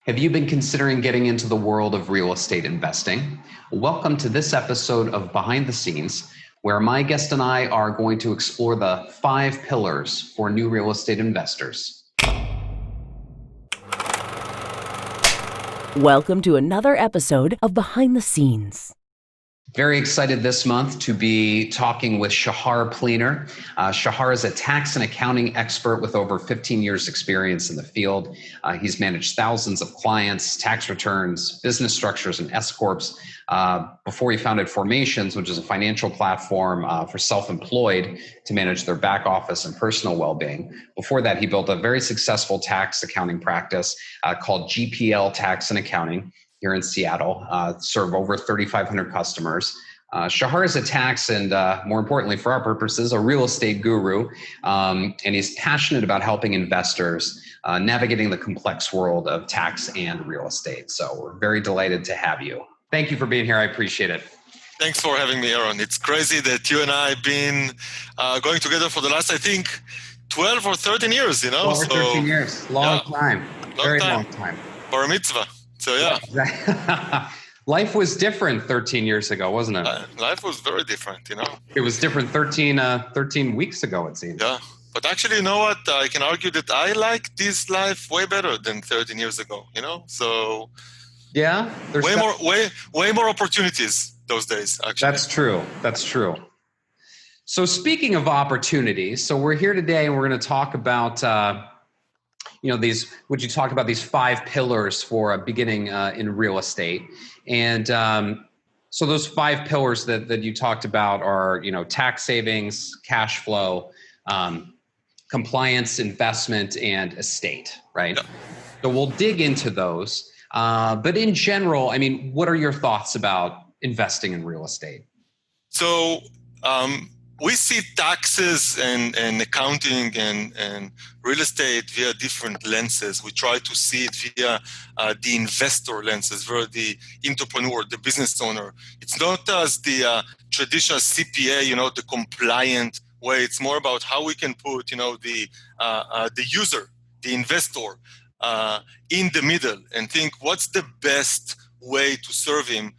Have you been considering getting into the world of real estate investing? Welcome to this episode of Behind the Scenes, where my guest and I are going to explore the 5 pillars for new real estate investors. Welcome to another episode of Behind the Scenes. Very excited this month to be talking with Shahar Plinner. Shahar is a tax and accounting expert with over 15 years experience in the field. He's managed thousands of clients, tax returns, business structures, and S-Corps before he founded Formations, which is a financial platform for self-employed to manage their back office and personal well-being. Before that, he built a very successful tax accounting practice called GPL Tax and Accounting here in Seattle, serve over 3,500 customers. Shahar is a tax and, more importantly for our purposes, a real estate guru, and he's passionate about helping investors navigating the complex world of tax and real estate. So we're very delighted to have you. Thank you for being here. I appreciate it. Thanks for having me, Aaron. It's crazy that you and I have been going together for the last, I think, 12 or 13 years, you know? 12 or 13 years. Long time. Long time. Bar mitzvah. So, yeah. Life was different 13 years ago, wasn't it? Life was very different, you know. It was different 13 weeks ago, it seems. Yeah. But actually, you know what? I can argue that I like this life way better than 13 years ago, you know? So, yeah, there's way more opportunities those days, actually. That's true. So speaking of opportunities, so we're here today and we're going to talk about these 5 pillars for a beginning in real estate. And so those 5 pillars that you talked about are, tax savings, cash flow, compliance, investment, and estate, right? Yeah. So we'll dig into those. But in general, I mean, what are your thoughts about investing in real estate? So, we see taxes and accounting and real estate via different lenses. We try to see it via the investor lenses, via the entrepreneur, the business owner. It's not as the traditional CPA, the compliant way. It's more about how we can put, the user, the investor, in the middle and think what's the best way to serve him.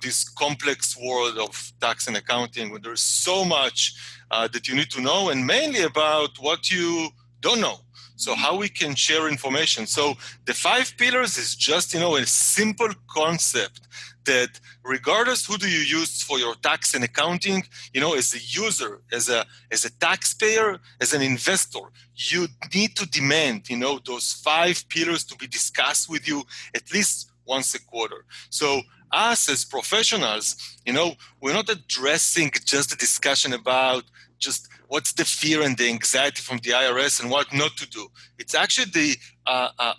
This complex world of tax and accounting, where there's so much that you need to know, and mainly about what you don't know. So how we can share information. So the 5 pillars is just, a simple concept that regardless who do you use for your tax and accounting, as a user, as a taxpayer, as an investor, you need to demand, those 5 pillars to be discussed with you at least once a quarter. So us as professionals, we're not addressing just a discussion about just what's the fear and the anxiety from the IRS and what not to do. It's actually the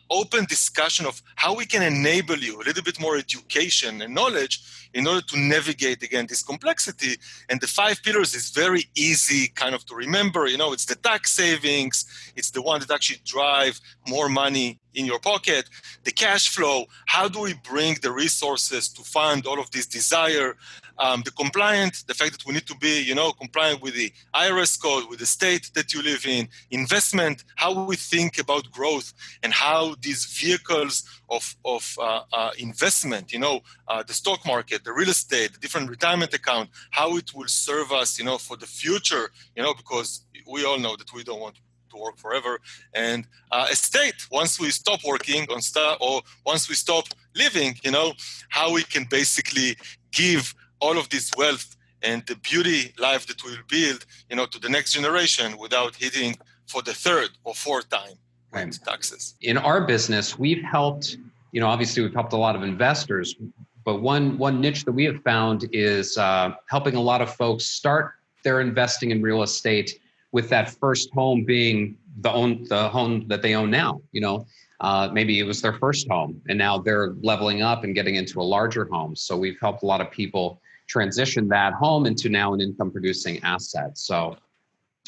open discussion of how we can enable you a little bit more education and knowledge in order to navigate, again, this complexity. And the 5 pillars is very easy kind of to remember. It's the tax savings. It's the one that actually drive more money in your pocket. The cash flow, how do we bring the resources to fund all of this desire? The compliant, the fact that we need to be, compliant with the IRS code, with the state that you live in. Investment, how we think about growth and how these vehicles of investment, the stock market, the real estate, the different retirement account, how it will serve us, for the future, because we all know that we don't want to work forever. And estate, once we stop working or once we stop living, how we can basically give all of this wealth and the beauty life that we'll build, to the next generation without hitting for the 3rd or 4th time with taxes. In our business, we've helped, obviously we've helped a lot of investors, but one niche that we have found is helping a lot of folks start their investing in real estate with that first home being the home that they own now. Maybe it was their first home and now they're leveling up and getting into a larger home. So we've helped a lot of people transition that home into now an income producing asset. So,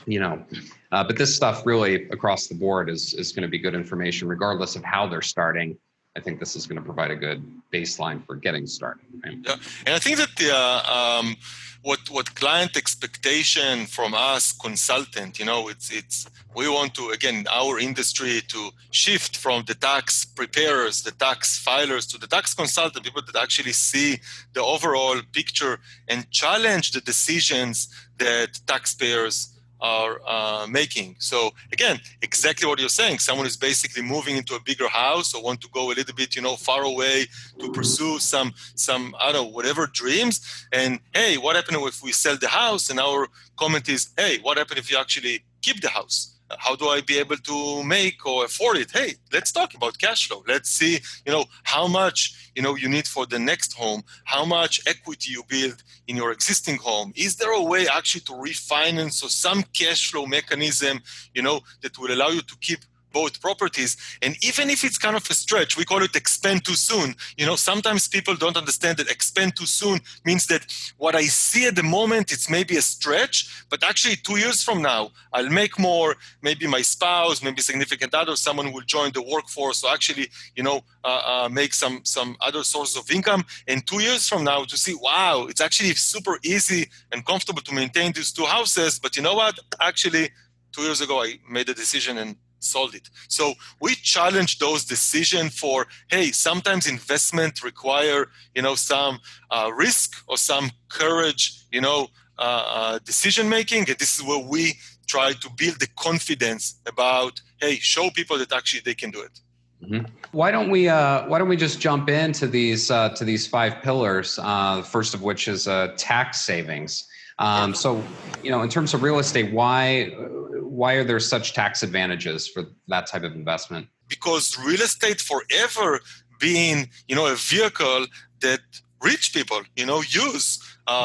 but this stuff really across the board is going to be good information regardless of how they're starting. I think this is going to provide a good baseline for getting started. Right? Yeah, and I think that what client expectation from us consultant, it's we want to, again, our industry to shift from the tax preparers, the tax filers, to the tax consultant, people that actually see the overall picture and challenge the decisions that taxpayers are making. So again, exactly what you're saying, someone is basically moving into a bigger house or want to go a little bit, far away to pursue some, I don't know, whatever dreams. And hey, what happened if we sell the house? And our comment is, hey, what happened if you actually keep the house? How do I be able to make or afford it? Hey, let's talk about cash flow. Let's see, how much, you need for the next home, how much equity you build in your existing home. Is there a way actually to refinance or some cash flow mechanism, that will allow you to keep both properties? And even if it's kind of a stretch, we call it expand too soon. Sometimes people don't understand that expand too soon means that what I see at the moment, it's maybe a stretch, but actually 2 years from now, I'll make more, maybe my spouse, maybe significant other, someone will join the workforce, so actually, make some other sources of income. And 2 years from now to see, wow, it's actually super easy and comfortable to maintain these two houses. But you know what? Actually, 2 years ago, I made a decision and sold it. So we challenge those decisions for, hey, sometimes investment require, some risk or some courage, decision making. And this is where we try to build the confidence about, hey, show people that actually they can do it. Mm-hmm. Why don't we just jump into these 5 pillars? First of which is tax savings. So, in terms of real estate, why are there such tax advantages for that type of investment? Because real estate forever being, a vehicle that rich people, use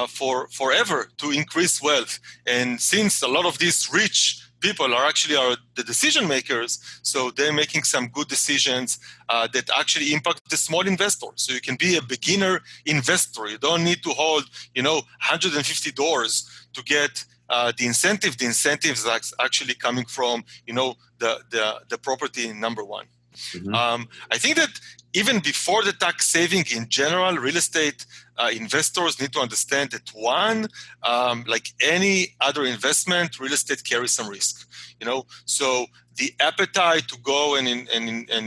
for forever to increase wealth. And since a lot of these rich people are the decision makers, so they're making some good decisions that actually impact the small investor. So you can be a beginner investor. You don't need to hold, 150 doors to get the incentive. The incentive is actually coming from, the property number one. Mm-hmm. I think that even before the tax saving in general, real estate investors need to understand that one, like any other investment, real estate carries some risk. So the appetite to go and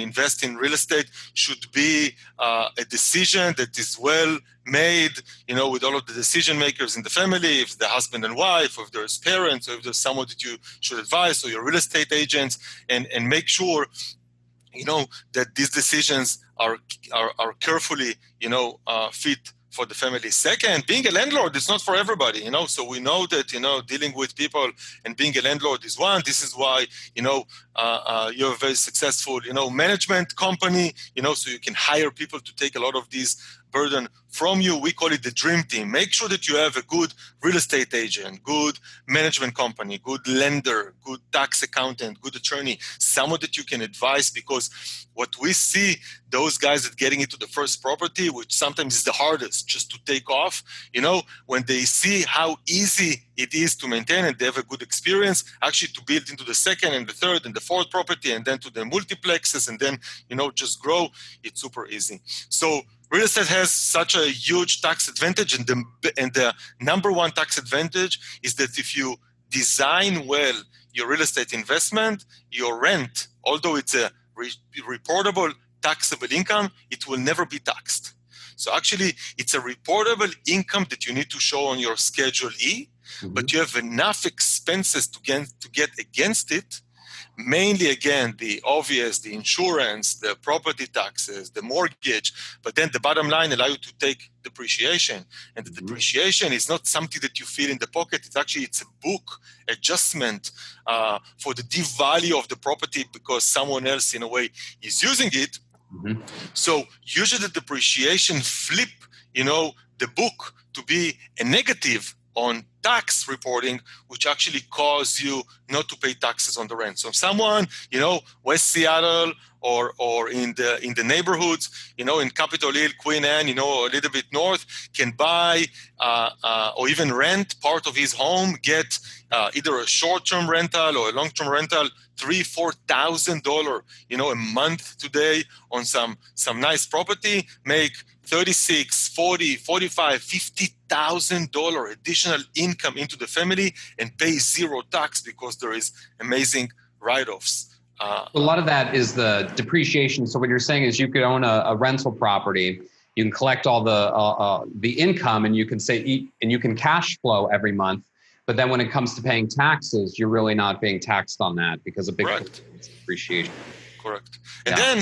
invest in real estate should be a decision that is well made, with all of the decision makers in the family, if the husband and wife, or if there's parents, or if there's someone that you should advise, or your real estate agents, and make sure, that these decisions are carefully, fit for the family. Second, being a landlord is not for everybody, so we know that, dealing with people and being a landlord is one. This is why, you're a very successful, management company, so you can hire people to take a lot of these burden from you. We call it the dream team. Make sure that you have a good real estate agent, good management company, good lender, good tax accountant, good attorney, someone that you can advise, because what we see, those guys that getting into the first property, which sometimes is the hardest just to take off, when they see how easy it is to maintain and they have a good experience, actually to build into the second and the third and the fourth property, and then to the multiplexes, and then, just grow, it's super easy. So real estate has such a huge tax advantage, and the number one tax advantage is that if you design well your real estate investment, your rent, although it's a reportable taxable income, it will never be taxed. So actually, it's a reportable income that you need to show on your Schedule E, mm-hmm. but you have enough expenses to get against it. Mainly, again, the obvious, the insurance, the property taxes, the mortgage, but then the bottom line allow you to take depreciation. And the depreciation is not something that you feel in the pocket. It's a book adjustment for the devalue of the property because someone else, in a way, is using it. Mm-hmm. So usually the depreciation flip, the book to be a negative on tax reporting, which actually cause you not to pay taxes on the rent. So if someone, West Seattle or in the neighborhoods, in Capitol Hill, Queen Anne, a little bit north, can buy or even rent part of his home, get either a short-term rental or a long-term rental, $3,000-$4,000, a month today on some nice property, make $36,000, $45,000, $50,000 additional income into the family and pay zero tax because there is amazing write-offs. A lot of that is the depreciation. So what you're saying is you could own a rental property, you can collect all the income, and you can and you can cash flow every month. But then when it comes to paying taxes, you're really not being taxed on that because a big depreciation. Correct. And then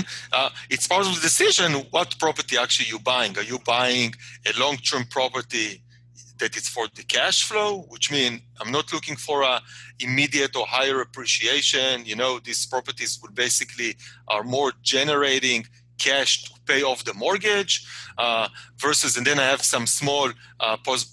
it's part of the decision what property actually you're buying. Are you buying a long-term property that is for the cash flow, which means I'm not looking for a immediate or higher appreciation. These properties would basically are more generating cash to pay off the mortgage versus, and then I have some small,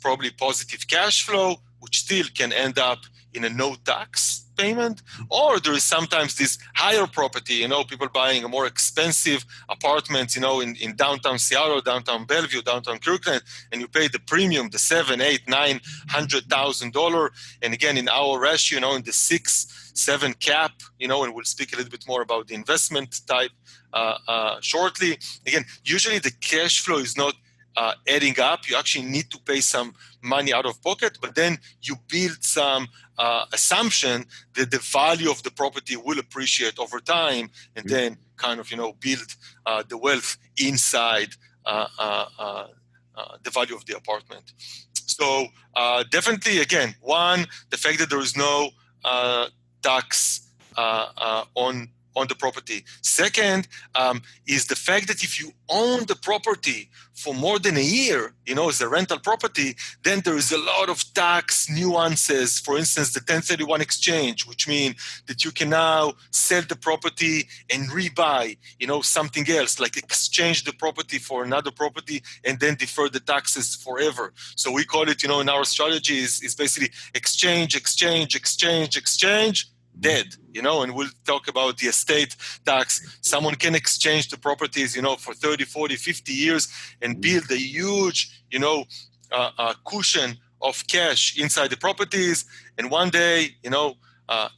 probably positive cash flow, which still can end up in a no tax payment. Or there is sometimes this higher property, people buying a more expensive apartments, in downtown Seattle, downtown Bellevue, downtown Kirkland, and you pay the premium, the $700,000-$900,000. And again, in our ratio, in the 6-7 cap, and we'll speak a little bit more about the investment type shortly. Again, usually the cash flow is not adding up. You actually need to pay some money out of pocket, but then you build some assumption that the value of the property will appreciate over time, and then kind of build the wealth inside the value of the apartment. So definitely, again, one, the fact that there is no tax on the property. Second, is the fact that if you own the property for more than a year, as a rental property, then there is a lot of tax nuances. For instance, the 1031 exchange, which means that you can now sell the property and rebuy, something else, like exchange the property for another property and then defer the taxes forever. So we call it, in our strategy is basically exchange, dead, and we'll talk about the estate tax. Someone can exchange the properties, for 30, 40, 50 years and build a huge, cushion of cash inside the properties. And one day,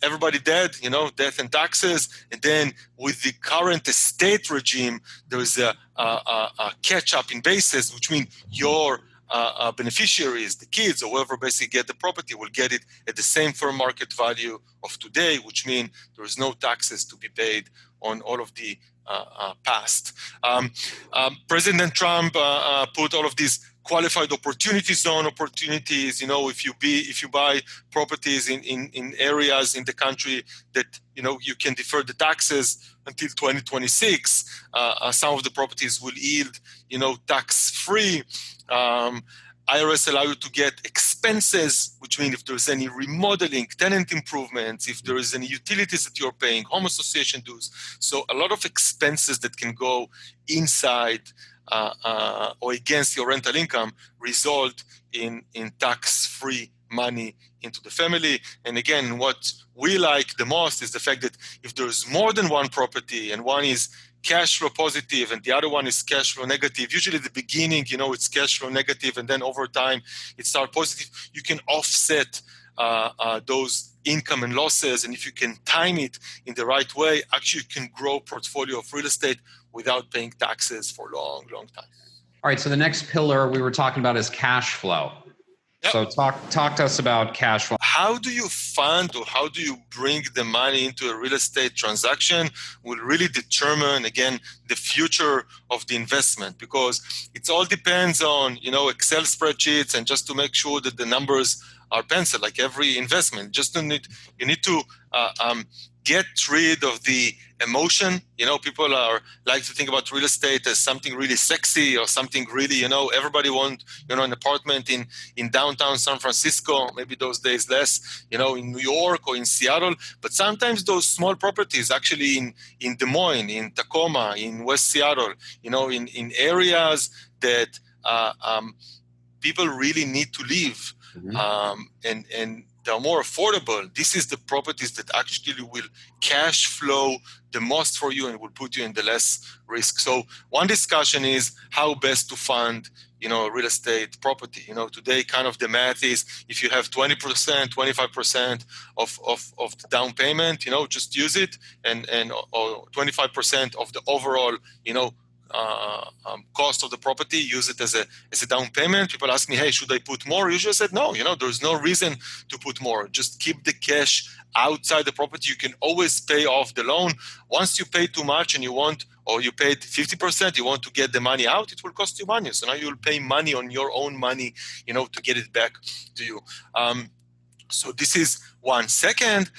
everybody dead, death and taxes. And then with the current estate regime, there's a catch up in basis, which means your beneficiaries, the kids, or whoever basically get the property will get it at the same fair market value of today, which means there is no taxes to be paid on all of the past. President Trump put all of these qualified opportunity zone opportunities. If you buy properties in areas in the country that you can defer the taxes until 2026. Some of the properties will yield tax free. IRS allow you to get expenses, which means if there's any remodeling, tenant improvements, if there is any utilities that you're paying, home association dues. So a lot of expenses that can go inside or against your rental income result in tax-free money into the family. And again, what we like the most is the fact that if there's more than one property and one is cash flow positive and the other one is cash flow negative, usually at the beginning, it's cash flow negative, and then over time it starts positive. You can offset those income and losses, and if you can time it in the right way, actually you can grow portfolio of real estate without paying taxes for a long, long time. All right, so the next pillar we were talking about is cash flow. Yep. So talk to us about cash flow. How do you fund or how do you bring the money into a real estate transaction will really determine, again, the future of the investment, because it all depends on, Excel spreadsheets and just to make sure that the numbers are penciled, like every investment. You need to get rid of the emotion. People like to think about real estate as something really sexy or something really, everybody want, an apartment in downtown San Francisco, maybe those days less, in New York or in Seattle. But sometimes those small properties actually in Des Moines, in Tacoma, in West Seattle, in areas that people really need to live, Mm-hmm. and they're more affordable. This is the properties that actually will cash flow the most for you and will put you in the less risk. So one discussion is how best to fund, real estate property. Today kind of the math is if you have 20%, 25% of the down payment, just use it, and or 25% of the overall, cost of the property, use it as a down payment. People ask me, hey, should I put more? Usually I said, no, there's no reason to put more. Just keep the cash outside the property. You can always pay off the loan. Once you pay too much and you paid 50%, you want to get the money out, it will cost you money. So now you'll pay money on your own money, to get it back to you. So this is one. Second,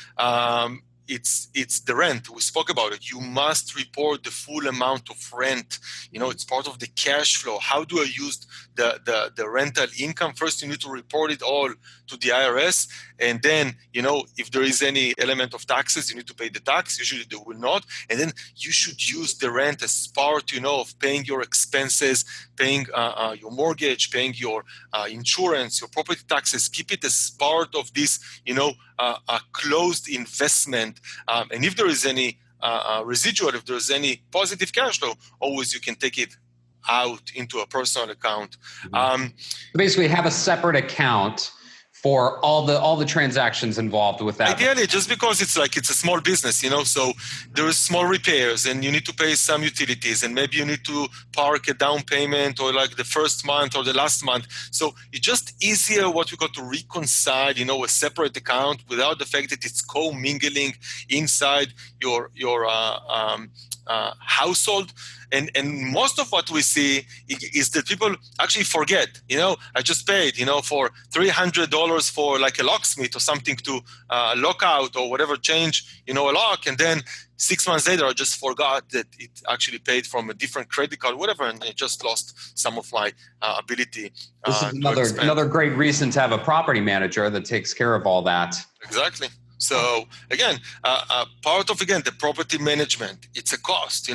it's the rent. We spoke about it. You must report the full amount of rent. It's part of the cash flow. How do I use the rental income? First, you need to report it all to the IRS. And then, if there is any element of taxes, you need to pay the tax. Usually they will not. And then you should use the rent as part, of paying your expenses, paying your mortgage, paying your insurance, your property taxes. Keep it as part of this, a closed investment. And if there is any residual, if there's any positive cash flow, always you can take it out into a personal account. So basically have a separate account for all the transactions involved with that. Ideally, just because it's a small business, so there's small repairs and you need to pay some utilities, and maybe you need to park a down payment or like the first month or the last month. So it's just easier what we got to reconcile, a separate account without the fact that it's co-mingling inside your household. And most of what we see is that people actually forget, I just paid, for $300 for like a locksmith or something to lock out or whatever, change, a lock. And then 6 months later, I just forgot that it actually paid from a different credit card, whatever. And I just lost some of my ability. This is another great reason to have a property manager that takes care of all that. Exactly. So again, part of the property management, it's a cost.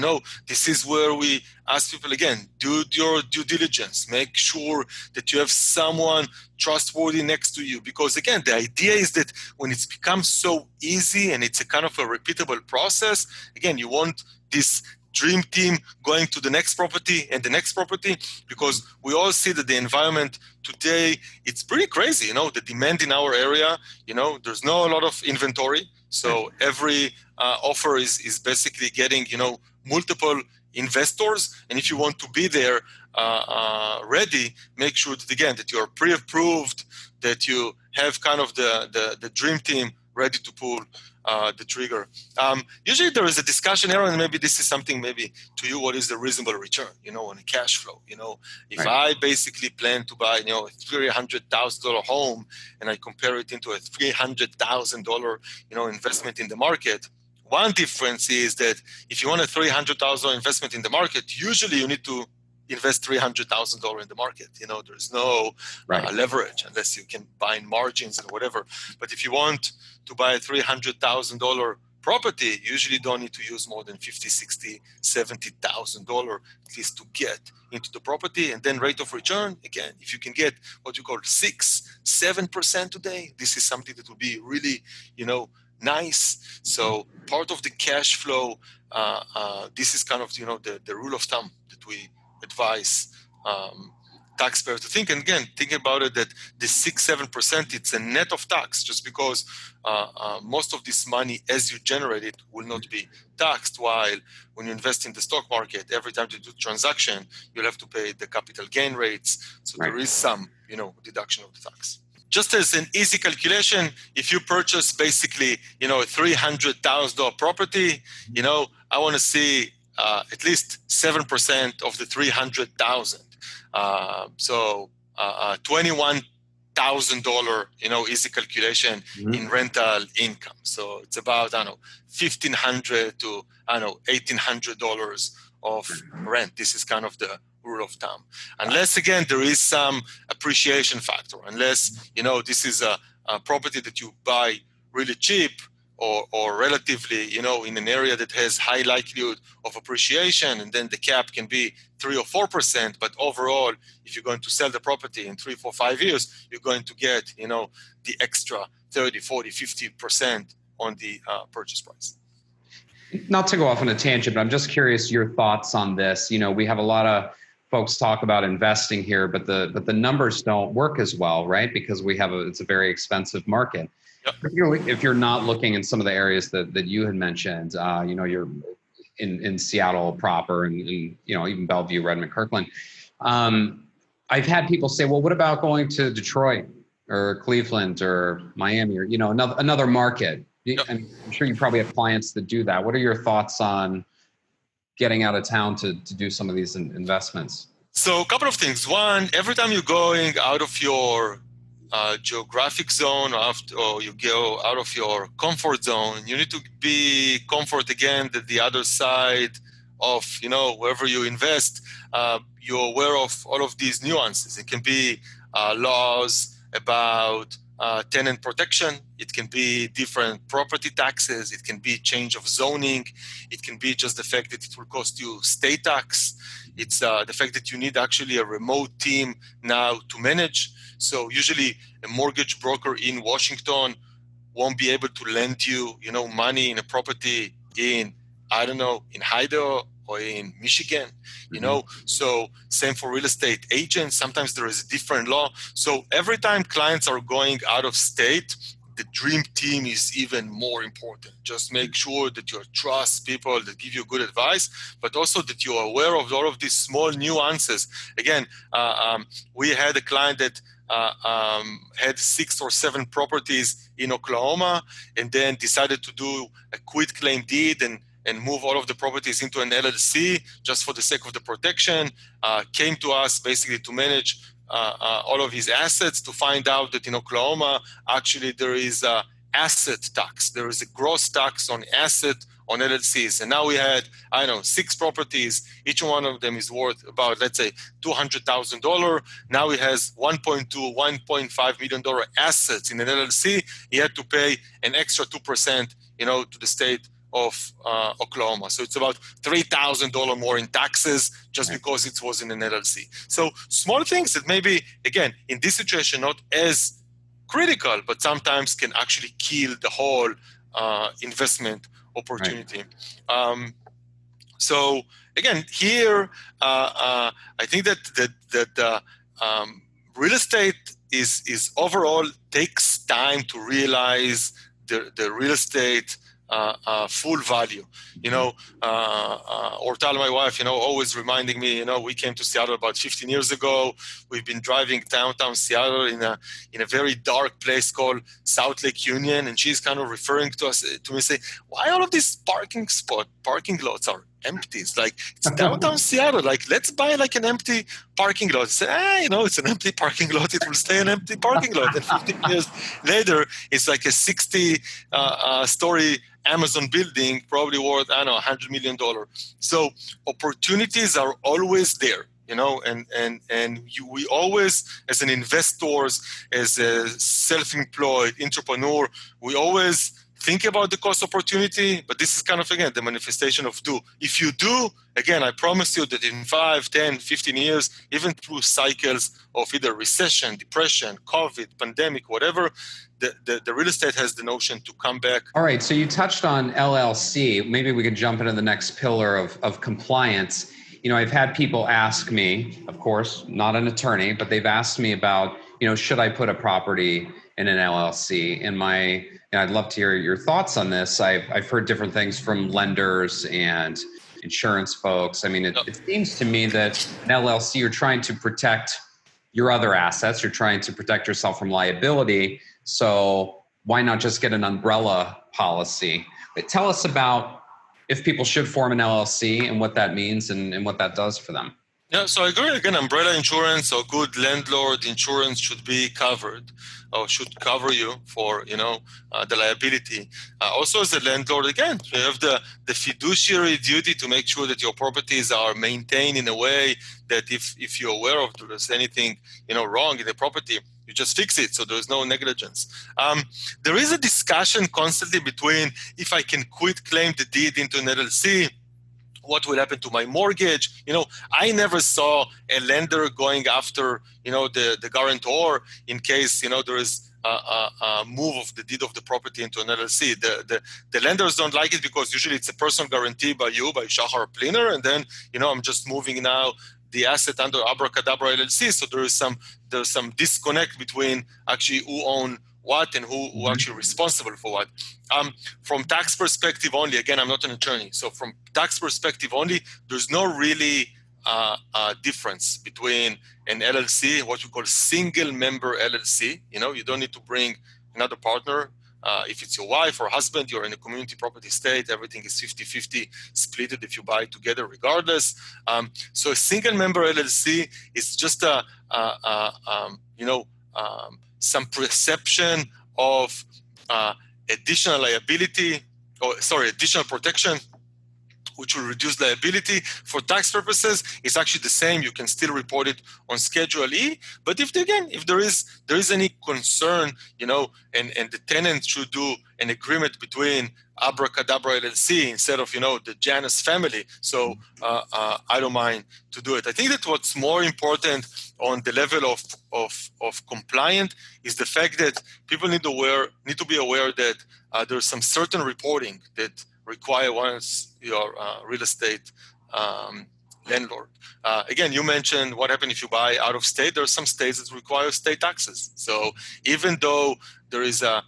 This is where we ask people again, do your due diligence, make sure that you have someone trustworthy next to you. Because again, the idea is that when it's become so easy and it's a kind of a repeatable process, again, you want this dream team going to the next property and the next property, because we all see that the environment today, it's pretty crazy. The demand in our area, there's not a lot of inventory. So every offer is basically getting, multiple investors. And if you want to be there ready, make sure that, again, that you're pre-approved, that you have kind of the dream team ready to pull the trigger. Usually there is a discussion here, and maybe this is something maybe to you, what is the reasonable return, on a cash flow? If I basically plan to buy, a $300,000 home and I compare it into a $300,000, investment in the market, one difference is that if you want a $300,000 investment in the market, usually you need to invest $300,000 in the market. There's no leverage unless you can buy in margins and whatever. But if you want to buy a $300,000 property, you usually don't need to use more than $50,000, $60,000, $70,000 at least to get into the property. And then rate of return, again, if you can get what you call 6-7% today, this is something that will be really, nice. So part of the cash flow, this is kind of, the rule of thumb that we advise taxpayers to think. And again, think about it that the 6-7%, it's a net of tax, just because most of this money, as you generate it, will not be taxed. While when you invest in the stock market, every time you do transaction, you'll have to pay the capital gain rates. So there is some, deduction of the tax. Just as an easy calculation, if you purchase basically, a $300,000 property, I want to see at least 7% of the 300,000. So $21,000, easy calculation in rental income. So it's about, $1,500 to, $1,800 of rent. This is kind of the rule of thumb. Unless, again, there is some appreciation factor. Unless, this is a property that you buy really cheap, or relatively, in an area that has high likelihood of appreciation, and then the cap can be 3 or 4%. But overall, if you're going to sell the property in 3, 4, 5 years, you're going to get, the extra 30, 40, 50% on the purchase price. Not to go off on a tangent, but I'm just curious your thoughts on this. We have a lot of folks talk about investing here, but the numbers don't work as well, right? Because it's a very expensive market. Yep. If you're not looking in some of the areas that you had mentioned, you're in Seattle proper and even Bellevue, Redmond, Kirkland. I've had people say, well, what about going to Detroit or Cleveland or Miami or, another market? Yep. I'm sure you probably have clients that do that. What are your thoughts on getting out of town to do some of these investments? So a couple of things. One, every time you're going out of your geographic zone or you go out of your comfort zone, you need to be comfort again that the other side of, wherever you invest, you're aware of all of these nuances. It can be laws about tenant protection. It can be different property taxes. It can be change of zoning. It can be just the fact that it will cost you state tax. It's the fact that you need actually a remote team now to manage. So usually a mortgage broker in Washington won't be able to lend you, money in a property in Idaho or in Michigan, So same for real estate agents. Sometimes there is a different law. So every time clients are going out of state, the dream team is even more important. Just make sure that you trust people that give you good advice, but also that you are aware of all of these small nuances. Again, we had a client that had 6 or 7 properties in Oklahoma and then decided to do a quit claim deed and move all of the properties into an LLC just for the sake of the protection, came to us basically to manage all of his assets, to find out that in Oklahoma, actually there is a asset tax. There is a gross tax on asset on LLCs. And now we had, 6 properties. Each one of them is worth about, let's say, $200,000. Now he has $1.5 million assets in an LLC. He had to pay an extra 2%, to the state of Oklahoma. So it's about $3,000 more in taxes just because it was in an LLC. So small things that maybe, again, in this situation, not as critical, but sometimes can actually kill the whole investment opportunity. Right. So again, here, I think that real estate is overall takes time to realize the real estate full value, or tell my wife, always reminding me, we came to Seattle about 15 years ago. We've been driving downtown Seattle in a very dark place called South Lake Union. And she's kind of referring to me, say, why all of these parking lots are empty? It's like, it's downtown Seattle. Like, let's buy like an empty parking lot. Say, it's an empty parking lot. It will stay an empty parking lot. And 15 years later, it's like a 60-story Amazon building, probably worth, $100 million. So opportunities are always there, we always, as an investors, as a self-employed entrepreneur, we always think about the cost opportunity, but this is kind of, again, the manifestation of do. If you do, again, I promise you that in 5, 10, 15 years, even through cycles of either recession, depression, COVID, pandemic, whatever, the real estate has the notion to come back. All right, so you touched on LLC. Maybe we could jump into the next pillar of compliance. I've had people ask me, of course, not an attorney, but they've asked me about, should I put a property in an LLC? And I'd love to hear your thoughts on this. I've heard different things from lenders and insurance folks. I mean, it seems to me that an LLC, you're trying to protect your other assets. You're trying to protect yourself from liability. So why not just get an umbrella policy? But tell us about if people should form an LLC and what that means and what that does for them. Yeah, so I agree. Again, umbrella insurance or good landlord insurance should be covered or should cover you for, the liability. Also, as a landlord, again, you have the fiduciary duty to make sure that your properties are maintained in a way that if you're aware of there's anything, wrong in the property, you just fix it, so there's no negligence. There is a discussion constantly between if I can quit claim the deed into an LLC, what will happen to my mortgage? I never saw a lender going after, the guarantor in case, there is a move of the deed of the property into an LLC. The lenders don't like it because usually it's a personal guarantee by Shahar Plinner, and then, I'm just moving now the asset under Abracadabra LLC. So there's some disconnect between actually who own what and who actually responsible for what. From tax perspective only, again, I'm not an attorney. So from tax perspective only, there's no really difference between an LLC, what we call single member LLC. You don't need to bring another partner. If it's your wife or husband, you're in a community property state, everything is 50-50 split if you buy together regardless. So a single member LLC is just some perception of additional protection, which will reduce liability. For tax purposes, it's actually the same. You can still report it on Schedule E. But if there is any concern, and the tenant should do an agreement between Abracadabra LLC instead of, the Janus family. So I don't mind to do it. I think that what's more important on the level of compliant is the fact that people need to be aware that there's some certain reporting that require once you're real estate landlord. Again, you mentioned what happens if you buy out of state. There are some states that require state taxes. So even though there is a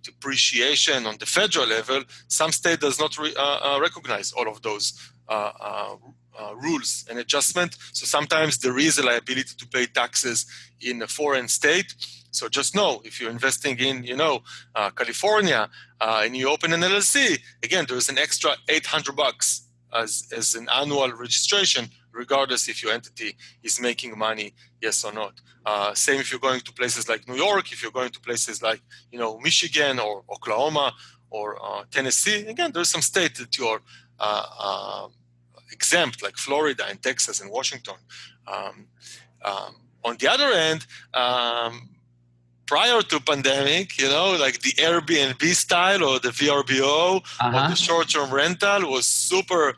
depreciation on the federal level, some state does not recognize all of those rules and adjustment. So sometimes there is a liability to pay taxes in a foreign state. So just know, if you're investing in, California, and you open an LLC, again, there's an extra $800 as an annual registration, regardless if your entity is making money, yes or not. Same if you're going to places like New York, if you're going to places like, Michigan or Oklahoma or Tennessee. Again, there's some states that you're exempt, like Florida and Texas and Washington. On the other end, prior to pandemic, like the Airbnb style or the VRBO or the short-term rental was super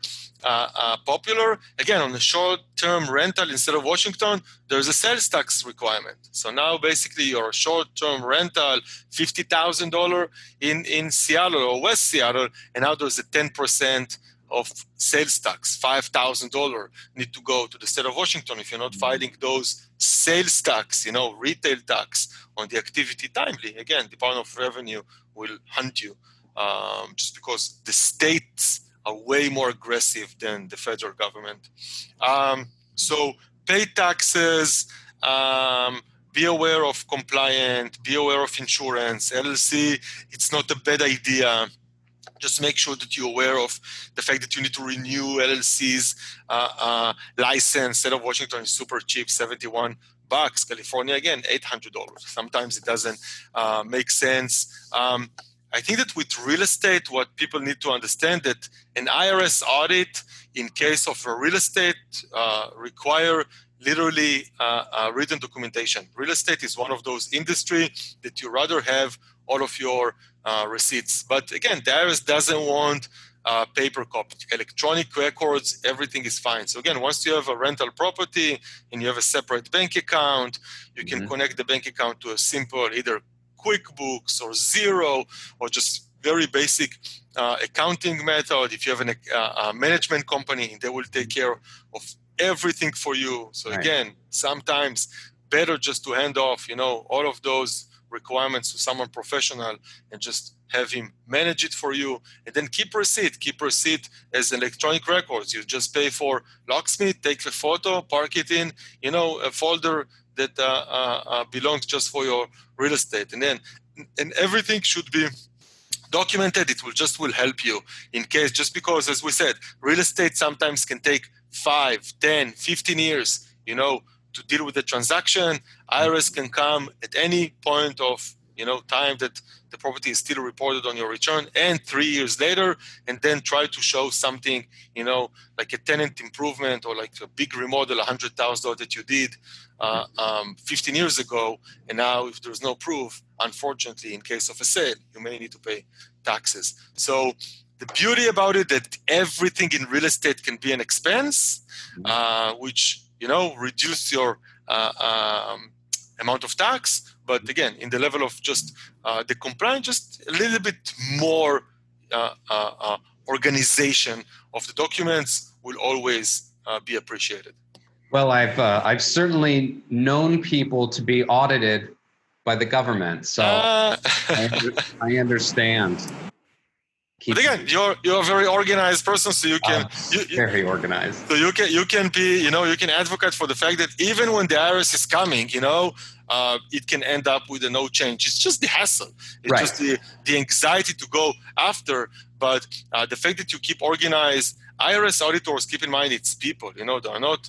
popular. Again, on the short-term rental, instead of Washington, there's a sales tax requirement. So now basically your short-term rental, $50,000 in Seattle or West Seattle, and now there's a 10% of sales tax, $5,000 need to go to the state of Washington if you're not filing those sales tax, retail tax on the activity timely. Again, Department of Revenue will hunt you just because the states are way more aggressive than the federal government. So pay taxes, be aware of compliant, be aware of insurance, LLC. It's not a bad idea. Just make sure that you're aware of the fact that you need to renew LLC's license. State of Washington is super cheap, $71. California, again, $800. Sometimes it doesn't make sense. I think that with real estate, what people need to understand that an IRS audit in case of a real estate require literally written documentation. Real estate is one of those industries that you rather have all of your receipts. But again, the IRS doesn't want paper copy. Electronic records, everything is fine. So again, once you have a rental property and you have a separate bank account, you can connect the bank account to a simple either QuickBooks or Xero or just very basic accounting method. If you have a management company, they will take care of everything for you. So again, sometimes better just to hand off, all of those requirements to someone professional and just have him manage it for you, and then keep receipt as electronic records. You just pay for locksmith, take a photo, park it in, a folder that belongs just for your real estate, and everything should be documented. It will help you in case, just because, as we said, real estate sometimes can take 5, 10, 15 years, to deal with the transaction. IRS can come at any point of time that the property is still reported on your return, and 3 years later, and then try to show something, like a tenant improvement or like a big remodel, $100,000 that you did 15 years ago, and now if there's no proof, unfortunately, in case of a sale, you may need to pay taxes. So the beauty about it that everything in real estate can be an expense, which reduce your amount of tax. But again, in the level of just the compliance, just a little bit more organization of the documents will always be appreciated. Well, I've certainly known people to be audited by the government, so I understand. But again, you're a very organized person, so you can very organized. So you can be you can advocate for the fact that even when the IRS is coming, it can end up with a no change. It's just the hassle. It's just the anxiety to go after. But the fact that you keep organized, IRS auditors, keep in mind it's people. They are not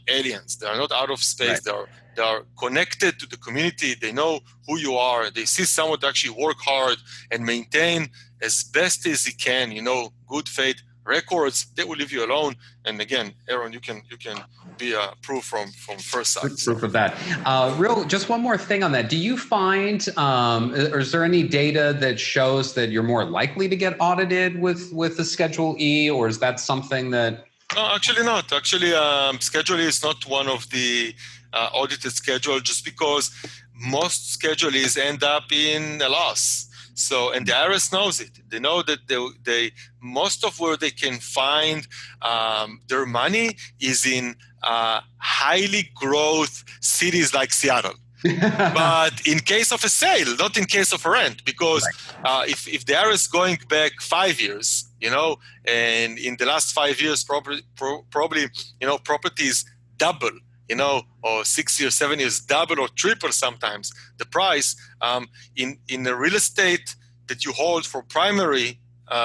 aliens. They are not out of space. They are connected to the community. They know who you are. They see someone to actually work hard and maintain as best as he can, good faith records. They will leave you alone. And again, Aaron, you can be a proof from first sight. Proof of that. Just one more thing on that. Do you find, or is there any data that shows that you're more likely to get audited with the Schedule E, or is that something that? No, actually not. Actually, Schedule E is not one of the audited schedule, just because most Schedule E's end up in a loss. So, and the IRS knows it. They know that they most of where they can find their money is in highly growth cities like Seattle. But in case of a sale, not in case of a rent, because if the IRS going back 5 years, and in the last 5 years, probably properties double, or 6 years, 7 years, double or triple sometimes the price. In the real estate that you hold for primary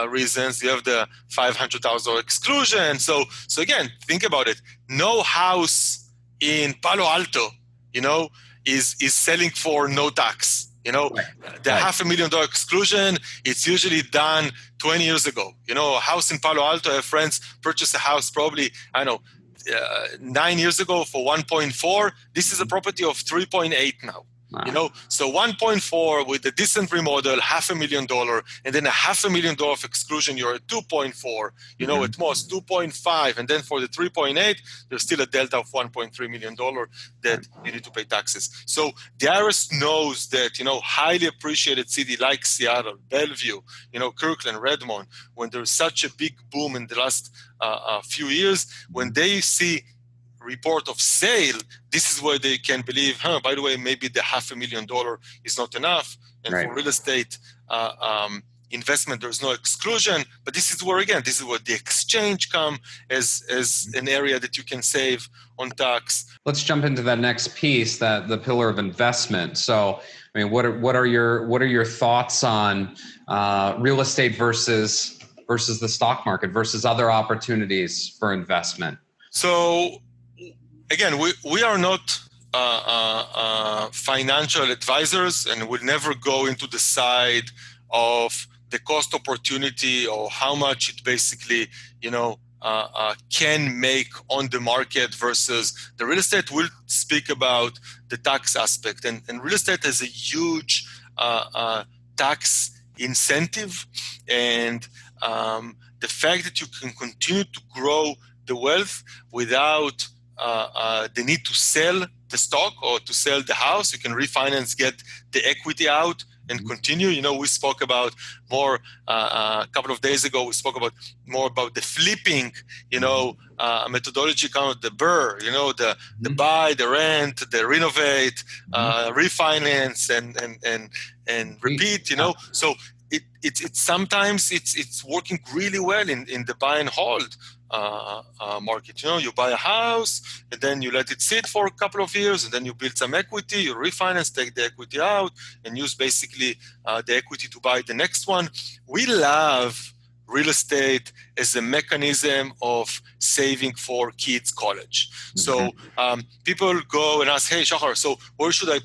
reasons, you have the $500,000 exclusion. So again, think about it. No house in Palo Alto, is selling for no tax. The $500,000 exclusion, it's usually done 20 years ago. A house in Palo Alto, I have friends purchased a house probably, 9 years ago for 1.4. This is a property of 3.8 now. Wow. So 1.4 with a decent remodel, $500,000, and then $500,000 of exclusion, you're at 2.4, at most 2.5. And then for the 3.8, there's still a delta of $1.3 million that you need to pay taxes. So the IRS knows that, highly appreciated city like Seattle, Bellevue, Kirkland, Redmond, when there's such a big boom in the last few years, when they see report of sale, this is where they can believe, by the way, maybe the $500,000 is not enough. And for real estate investment, there's no exclusion. But this is where the exchange come as an area that you can save on tax. Let's jump into that next piece, the pillar of investment. So, what are your thoughts on real estate versus the stock market versus other opportunities for investment? So, again, we are not financial advisors, and we'll never go into the side of the cost opportunity or how much it basically, can make on the market versus the real estate. We'll speak about the tax aspect, and real estate has a huge tax incentive, and the fact that you can continue to grow the wealth without the need to sell the stock or to sell the house. You can refinance, get the equity out, and continue. We spoke about more a couple of days ago. We spoke about more about the flipping, methodology, kind of the BRRRR, the buy, the rent, the renovate, refinance, and repeat. So it's sometimes it's working really well in the buy and hold market. You buy a house and then you let it sit for a couple of years, and then you build some equity, you refinance, take the equity out, and use basically the equity to buy the next one. We love real estate as a mechanism of saving for kids' college. So people go and ask, hey, Shahar, so where should I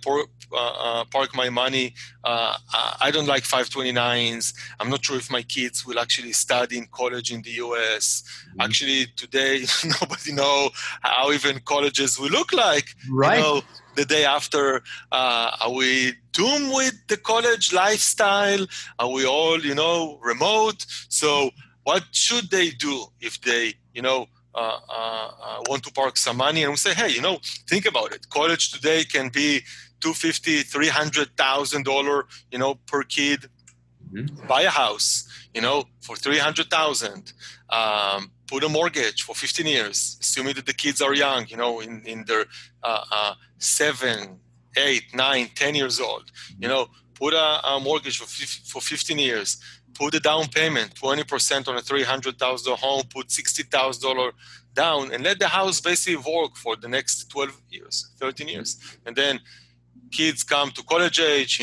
park my money? I don't like 529s. I'm not sure if my kids will actually study in college in the US. Actually, today, nobody know how even colleges will look like. Right. The day after. Are we doomed with the college lifestyle? Are we all, remote? So what should they do if they, want to park some money? And we say, hey, think about it. College today can be $250,000, $300,000, per kid. Buy a house, for $300,000. Put a mortgage for 15 years, assuming that the kids are young, in their 7, 8, 9, 10 years old. Put a mortgage for 15 years. Put a down payment, 20% on a $300,000 home. Put $60,000 down, and let the house basically work for the next 12 years, 13 years, and then kids come to college age,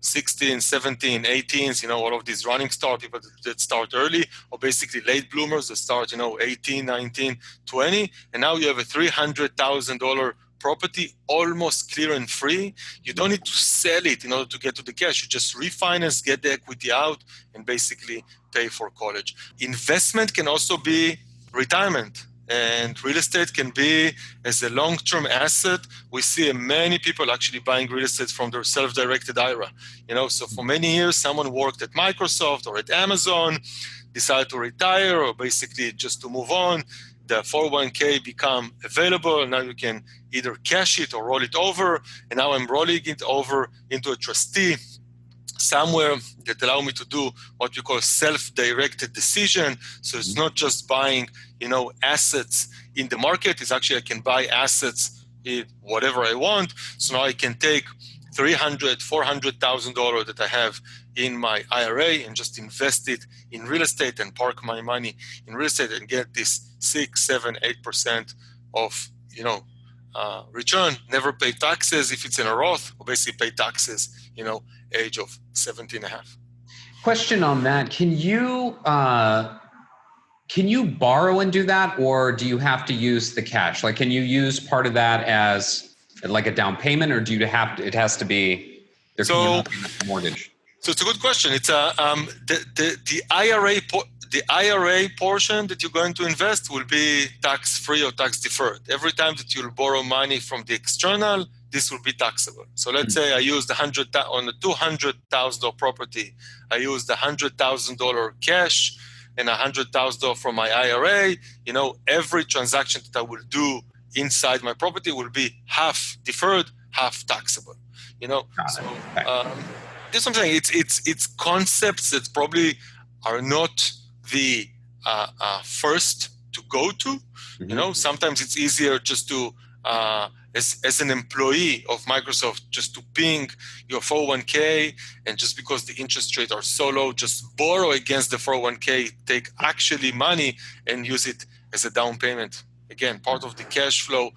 16, 17, 18s, all of these running start people that start early, or basically late bloomers that start, 18, 19, 20. And now you have a $300,000 property, almost clear and free. You don't need to sell it in order to get to the cash. You just refinance, get the equity out, and basically pay for college. Investment can also be retirement. And real estate can be as a long-term asset. We see many people actually buying real estate from their self-directed IRA. So for many years, someone worked at Microsoft or at Amazon, decided to retire or basically just to move on. The 401k become available. Now you can either cash it or roll it over. And now I'm rolling it over into a trustee somewhere that allow me to do what we call self-directed decision. So it's not just buying, assets in the market. It's actually I can buy assets in whatever I want. So now I can take $300,000, $400,000 that I have in my IRA and just invest it in real estate and park my money in real estate and get this 6, 7, 8% of, return. Never pay taxes if it's in a Roth, or basically pay taxes, age of 17 and a half. Question on that. Can you borrow and do that, or do you have to use the cash? Like, can you use part of that as like a down payment, or it has to be there can be a mortgage? So it's a good question. It's the IRA portion that you're going to invest will be tax-free or tax-deferred. Every time that you'll borrow money from the external, this will be taxable. So let's say I used on a $200,000 property, I used $100,000 cash and $100,000 from my IRA. Every transaction that I will do inside my property will be half deferred, half taxable. There's something. It's concepts that probably are not the first to go to. Sometimes it's easier just to as an employee of Microsoft, just to ping your 401k, and just because the interest rates are so low, just borrow against the 401k, take actually money and use it as a down payment. Again, part of the cash flow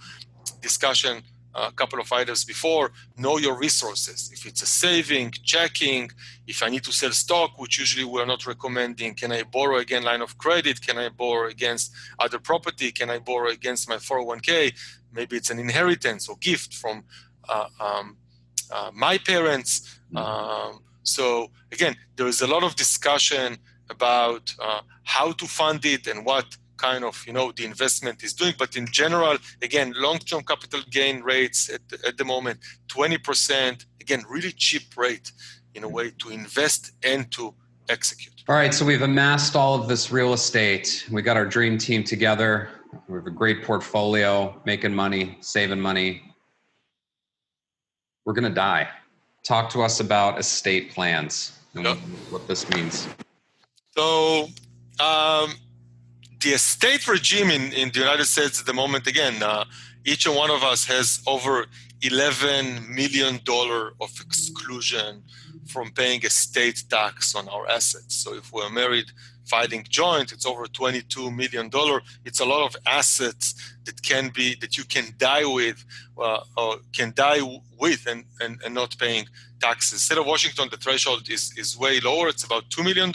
discussion a couple of items before, know your resources. If it's a saving, checking, if I need to sell stock, which usually we're not recommending, can I borrow again line of credit? Can I borrow against other property? Can I borrow against my 401k? Maybe it's an inheritance or gift from my parents. So again, there is a lot of discussion about how to fund it and what kind of, the investment is doing. But in general, again, long-term capital gain rates at the moment, 20%, again, really cheap rate in a way to invest and to execute. All right, so we've amassed all of this real estate. We got our dream team together. We have a great portfolio, making money, saving money. We're going to die. Talk to us about estate plans and what this means. So, the estate regime in the United States at the moment, again, each one of us has over $11 million of exclusion from paying estate tax on our assets. So if we're married filing joint, it's over $22 million. It's a lot of assets that you can die with, and not paying taxes. State of Washington, the threshold is way lower. It's about $2 million.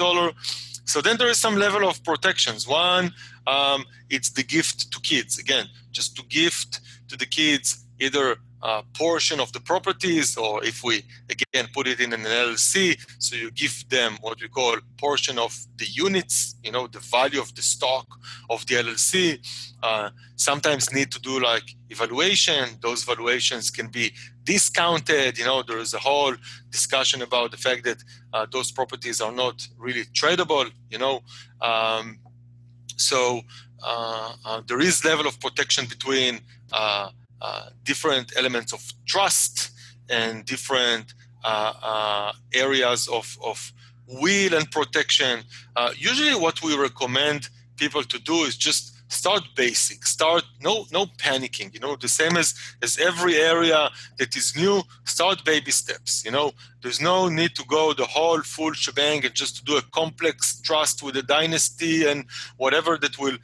So then there is some level of protections. One, it's the gift to kids. Again, just to gift to the kids either a portion of the properties, or if we again put it in an LLC, so you give them what we call portion of the units, the value of the stock of the LLC. Sometimes need to do like evaluation. Those valuations can be discounted. There is a whole discussion about the fact that those properties are not really tradable. So there is level of protection between different elements of trust and different areas of will and protection. Usually what we recommend people to do is just start basic, no panicking, the same as every area that is new, start baby steps, there's no need to go the whole full shebang and just to do a complex trust with a dynasty and whatever that will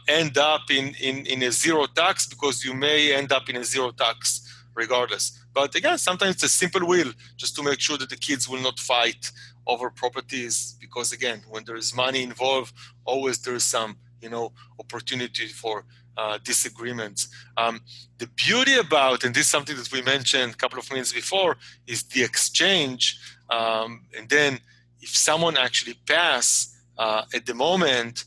end up in a zero tax, because you may end up in a zero tax regardless. But again, sometimes it's a simple will just to make sure that the kids will not fight over properties, because again, when there is money involved, always there is some opportunity for disagreements. The beauty about, and this is something that we mentioned a couple of minutes before, is the exchange. And then if someone actually pass at the moment,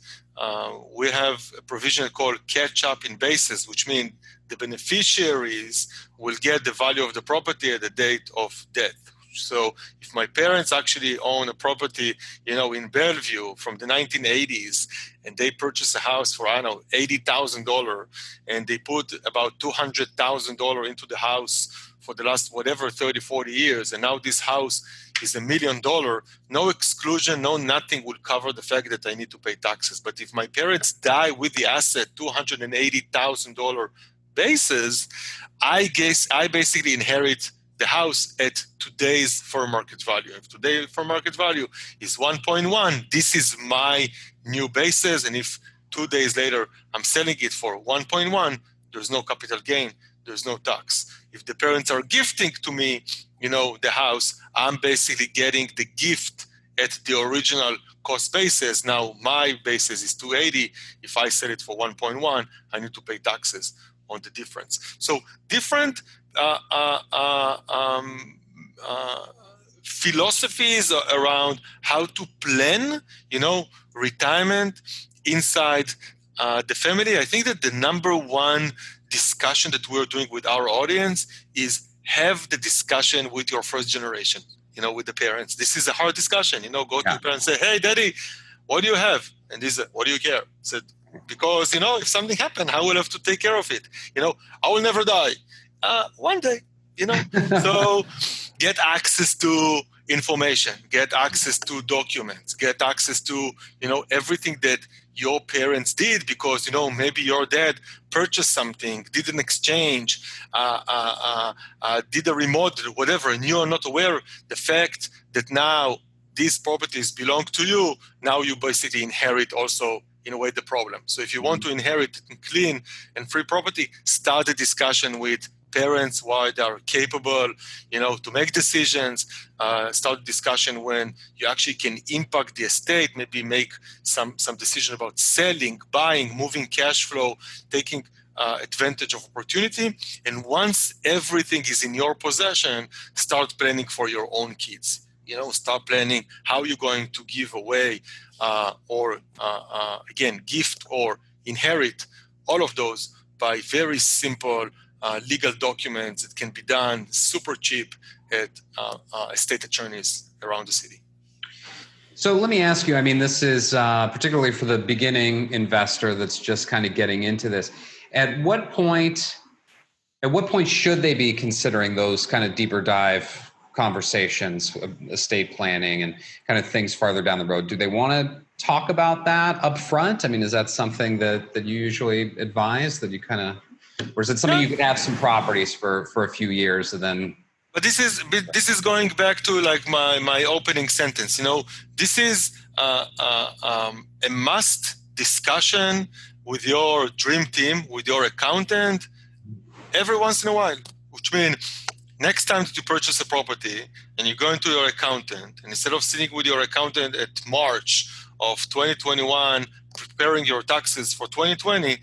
we have a provision called catch up in basis, which means the beneficiaries will get the value of the property at the date of death. So if my parents actually own a property, in Bellevue from the 1980s, and they purchase a house for, $80,000, and they put about $200,000 into the house for the last, 30, 40 years, and now this house is $1 million, no exclusion, no nothing will cover the fact that I need to pay taxes. But if my parents die with the asset, $280,000 basis, I basically inherit the house at today's fair market value. If today's fair market value is 1.1, this is my new basis. And if 2 days later I'm selling it for 1.1, there's no capital gain, there's no tax. If the parents are gifting to me, the house, I'm basically getting the gift at the original cost basis. Now my basis is 280. If I sell it for 1.1, I need to pay taxes on the difference. So different philosophies around how to plan, retirement inside the family. I think that the number one discussion that we're doing with our audience is have the discussion with your first generation, with the parents. This is a hard discussion, go to your parents and say, hey, daddy, what do you have? And this is, what do you care? I said, because, if something happened, I will have to take care of it. I will never die. One day, so get access to information, get access to documents, get access to, everything that your parents did, because, maybe your dad purchased something, did an exchange, did a remodel, whatever, and you are not aware the fact that now these properties belong to you. Now you basically inherit also, in a way, the problem. So if you want to inherit clean and free property, start a discussion with parents why they are capable, to make decisions. Start a discussion when you actually can impact the estate, maybe make some decision about selling, buying, moving cash flow, taking advantage of opportunity. And once everything is in your possession, start planning for your own kids. Start planning how you're going to give away or gift or inherit all of those by very simple legal documents that can be done super cheap at estate attorneys around the city. So let me ask you, this is particularly for the beginning investor that's just kind of getting into this. At what point should they be considering those kind of deeper dive conversations, estate planning and kind of things farther down the road? Do they want to talk about that up front? Is that something that you usually advise, that you kind of, or is it something you could have some properties for a few years and then? But this is going back to like my opening sentence. This is a must discussion with your dream team, with your accountant, every once in a while, which means next time that you purchase a property and you go into your accountant, and instead of sitting with your accountant at March of 2021, preparing your taxes for 2020,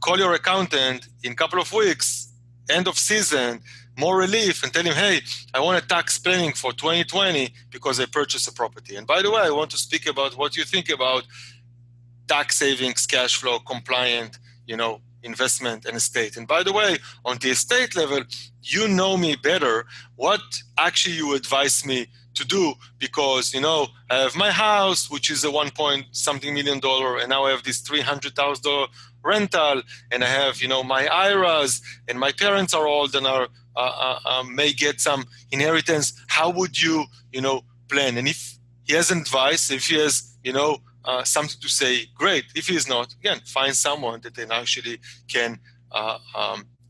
call your accountant in a couple of weeks, end of season, more relief, and tell him, hey, I want a tax planning for 2020 because I purchased a property. And by the way, I want to speak about what you think about tax savings, cash flow, compliant, investment and estate. And by the way, on the estate level, you know me better. What actually you advise me to do, because, I have my house, which is a $1 million, and now I have this $300,000 rental, and I have, my IRAs, and my parents are old and are may get some inheritance. How would you, plan? And if he has advice, if he has, something to say, great. If he is not, again, find someone that then actually can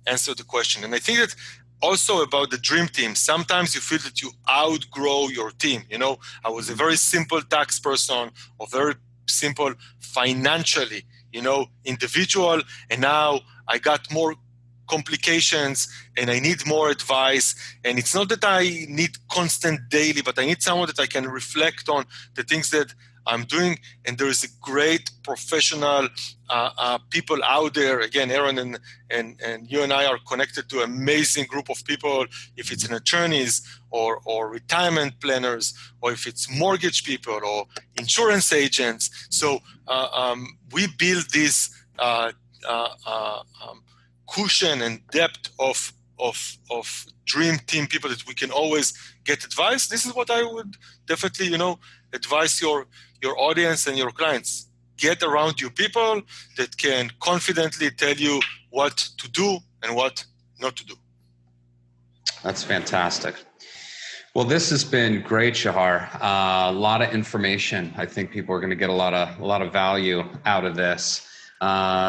answer the question. And I think that also about the dream team, sometimes you feel that you outgrow your team. I was a very simple tax person, or very simple financially, individual, and now I got more complications and I need more advice. And it's not that I need constant daily, but I need someone that I can reflect on the things that I'm doing. And there is a great professional people out there. Again, Aaron and you and I are connected to an amazing group of people. If it's an attorneys or retirement planners, or if it's mortgage people or insurance agents. So we build this cushion and depth of dream team people that we can always get advice. This is what I would definitely, advise your audience and your clients. Get around you people that can confidently tell you what to do and what not to do. That's fantastic. Well, this has been great, Shahar. A lot of information. I think people are going to get a lot of value out of this.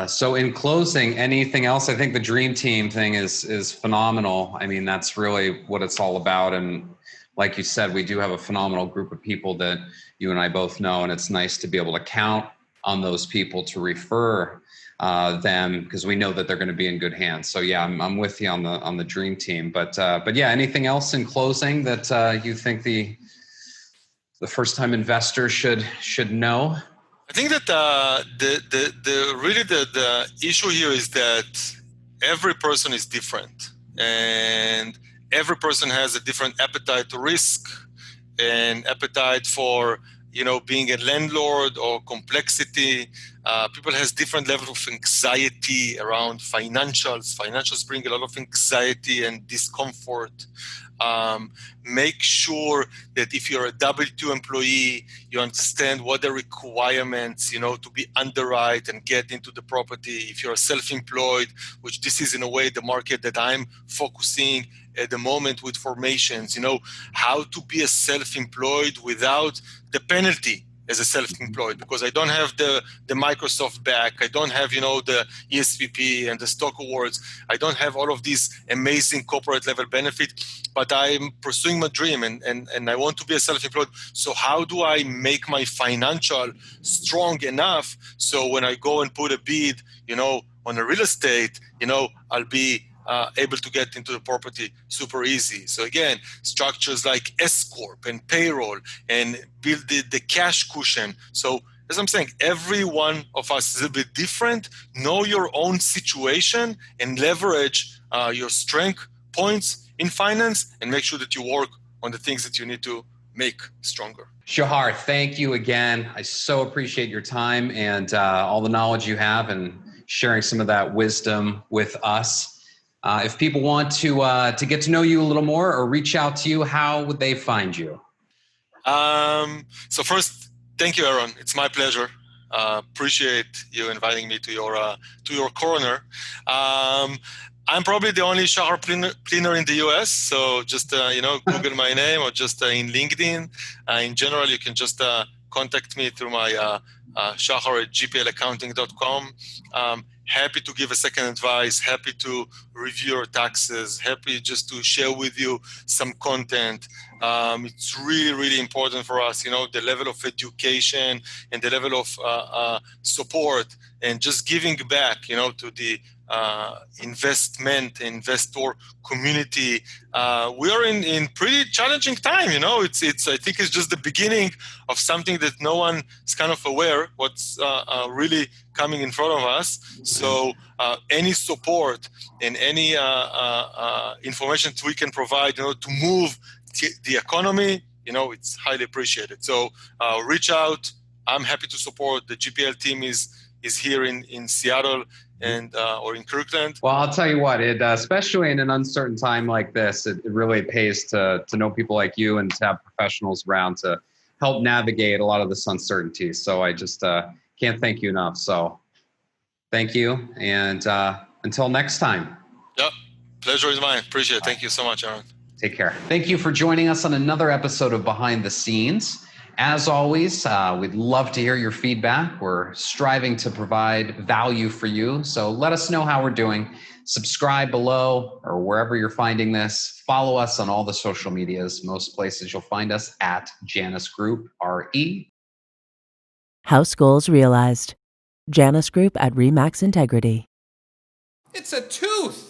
So in closing, anything else? I think the dream team thing is phenomenal. I mean, that's really what it's all about. And like you said, we do have a phenomenal group of people that you and I both know, and it's nice to be able to count on those people to refer them, because we know that they're going to be in good hands. So yeah, I'm with you on the dream team. But yeah, anything else in closing that you think the first time investor should know? I think that the issue here is that every person is different, and every person has a different appetite to risk and appetite for being a landlord or complexity. People has different levels of anxiety around financials. Financials bring a lot of anxiety and discomfort. Make sure that if you're a W-2 employee, you understand what the requirements, to be underwrite and get into the property. If you're self-employed, which this is in a way the market that I'm focusing at the moment with formations, how to be a self-employed without the penalty as a self-employed, because I don't have the Microsoft back. I don't have, the ESPP and the stock awards. I don't have all of these amazing corporate level benefits, but I'm pursuing my dream and I want to be a self-employed. So how do I make my financial strong enough so when I go and put a bid, on a real estate, I'll be able to get into the property super easy. So again, structures like S-Corp and payroll and build the cash cushion. So as I'm saying, every one of us is a bit different. Know your own situation and leverage your strength points in finance and make sure that you work on the things that you need to make stronger. Shahar, thank you again. I so appreciate your time and all the knowledge you have and sharing some of that wisdom with us. If people want to get to know you a little more or reach out to you, how would they find you? So first, thank you, Aaron. It's my pleasure. Appreciate you inviting me to your corner. I'm probably the only Shahar Plinner in the US. So just Google my name or just in LinkedIn. In general, you can just contact me through my Shahar at GPLaccounting.com. Happy to give a second advice, happy to review your taxes, happy just to share with you some content. It's really, really important for us, the level of education and the level of support and just giving back, to the investor community. We are in pretty challenging time. It's I think it's just the beginning of something that no one is kind of aware what's really coming in front of us. So any support and any information that we can provide, to move the economy, it's highly appreciated. So reach out. I'm happy to support. The GPL team is here in Seattle and or in Kirkland. Well, I'll tell you what, especially in an uncertain time like this, it really pays to know people like you and to have professionals around to help navigate a lot of this uncertainty. So I just can't thank you enough. So thank you. And until next time. Yep. Pleasure is mine. Appreciate it. Thank you so much, Aaron. Take care. Thank you for joining us on another episode of Behind the Scenes. As always, we'd love to hear your feedback. We're striving to provide value for you. So let us know how we're doing. Subscribe below or wherever you're finding this. Follow us on all the social medias. Most places you'll find us at JanusGroup, RE. House goals realized. Janus Group at Remax Integrity. It's a tooth.